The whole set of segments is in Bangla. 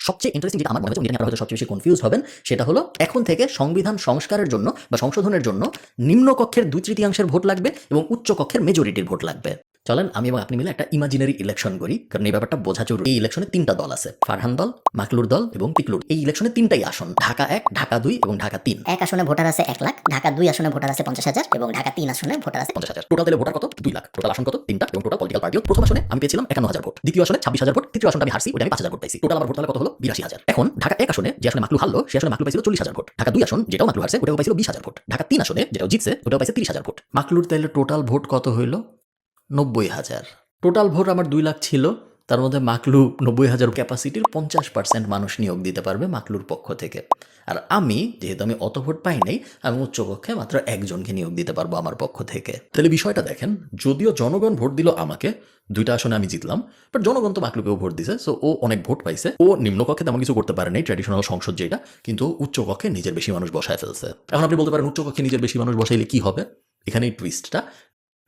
সবচেয়ে ইন্টারেস্টিং যেটা আমার মনে হচ্ছে, যেটা নিয়ে আপনারা হয়তো সবচেয়ে বেশি কনফিউজ হবেন, সেটা হলো এখন থেকে সংবিধান সংস্কারের জন্য বা সংশোধনের জন্য নিম্নকক্ষের 2/3 ভোট লাগবে এবং উচ্চকক্ষের মেজরিটির ভোট লাগবে। চলেন আমি এবং আপনি মিলে একটা ইমাজিনারি ইলেকশন করি, কারণ এই ব্যাপারটা বোঝা জরুরি। এই ইলেকশনে 3টা দল আছে, ফারহান দল, মাকলুর দল এবং পিকলুর। এই ইলেকশনে 3টাই আসন, ঢাকা 1, ঢাকা 2 এবং ঢাকা 3। এক আসনে ভোটার আছে 1 লাখ, ঢাকা 2 আসনে ভোটার আছে 50,000 এবং ঢাকা 3 আসনে ভোটার আছে 50,000। টোটাল তাহলে ভোটার কত? 2 লাখ। টোটাল আসন কত? 3টা এবং টোটাল পলিটিক্যাল পার্টিও। প্রথম আসনে আমি পেয়েছিলাম 51,000 ভোট, দ্বিতীয় আসনে 26,000 ভোট, তৃতীয় আসনটা আমি হারছি, ওটা আমি 5,000 ভোট পাইছি। টোটাল আমার ভোট তাহলে কত হলো? 82,000। এখন ঢাকা 1 আসনে যে আসনে মাকলু হারলো, সে আসনে মাকলু পাইছিল 40,000 ভোট। ঢাকা 2 আসন যেটাও মাকলু হারছে, ওটাও পাইছিল 20,000 ভোট। ঢাকা 3 আসনে যেটাও জিতছে, ওটাও পাইছে 30,000 ভোট। মাকলুর তাহলে টোটাল ভোট কত হইল? 90,000। টোটাল ভোট আমার 2 লাখ ছিল, তার মধ্যে মাকলু 90,000 ক্যাপাসিটির 50% মানুষ নিয়োগ দিতে পারবে মাকলুর পক্ষ থেকে। আর আমি যেহেতু আমি অত ভোট পাই নাই, আমি উচ্চকক্ষে মাত্র একজনকে নিয়োগ দিতে পারবো আমার পক্ষ থেকে। তাহলে বিষয়টা দেখেন, যদিও জনগণ ভোট দিল আমাকে, 2টা আসনে আমি জিতলাম, বাট জনগণ তো মাকলুকেও ভোট দিছে, সো ও অনেক ভোট পাইছে। ও নিম্নকক্ষে তেমন কিছু করতে পারে নাই, ট্র্যাডিশনাল সংসদ যেটা, কিন্তু উচ্চকক্ষে নিজের বেশি মানুষ বসায় ফেলছে। এখন আপনি বলতে পারেন উচ্চকক্ষে নিজের বেশি মানুষ বসাইলে কি হবে? এখানেই টুইস্টটা।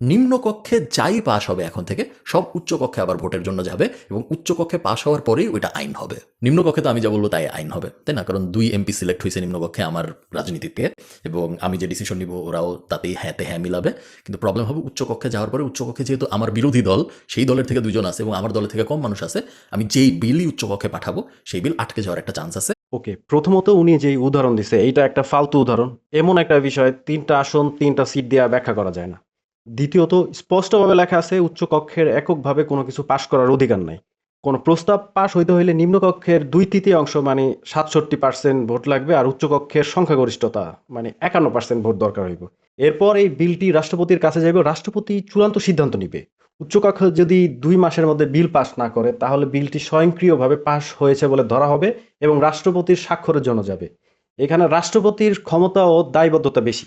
নিম্নকক্ষে যাই পাশ হবে এখন থেকে সব উচ্চকক্ষে আবার ভোটের জন্য যাবে এবং উচ্চকক্ষে পাশ হওয়ার পরেই ওইটা আইন হবে। নিম্নকক্ষে তো আমি যা বলবো তাই আইন হবে, তাই না? কারণ 2 এমপি সিলেক্ট হয়েছে নিম্নকক্ষে আমার রাজনীতিতে, এবং আমি যে ডিসিশন নিব ওরাও তাতেই হ্যাঁতে হ্যাঁ মিলাবে। কিন্তু প্রবলেম হবে উচ্চকক্ষে যাওয়ার পরে, উচ্চকক্ষে যেহেতু আমার বিরোধী দল সেই দলের থেকে 2জন আছে এবং আমার দলের থেকে কম মানুষ আছে, আমি যেই বিলই উচ্চকক্ষে পাঠাবো সেই বিল আটকে যাওয়ার একটা চান্স আছে। ওকে, প্রথমত উনি যেই উদাহরণ দিছে এইটা একটা ফালতু উদাহরণ। এমন একটা বিষয় 3টা আসন 3টা সিট দিয়ে ব্যাখ্যা করা যায় না। দ্বিতীয়ত স্পষ্টভাবে লেখা আছে উচ্চকক্ষের এককভাবে কোনো কিছু পাশ করার অধিকার নাই। কোনো প্রস্তাব পাশ হইতে হইলে নিম্নকক্ষের 2/3 মানে 67% ভোট লাগবে, আর উচ্চকক্ষের সংখ্যাগরিষ্ঠতা মানে 51% ভোট দরকার হইব। এরপর এই বিলটি রাষ্ট্রপতির কাছে যাবে, রাষ্ট্রপতি চূড়ান্ত সিদ্ধান্ত নিবে। উচ্চকক্ষ যদি 2 মাসের মধ্যে বিল পাস না করে, তাহলে বিলটি স্বয়ংক্রিয়ভাবে পাস হয়েছে বলে ধরা হবে এবং রাষ্ট্রপতির স্বাক্ষরের জন্য যাবে। এখানে রাষ্ট্রপতির ক্ষমতা ও দায়বদ্ধতা বেশি।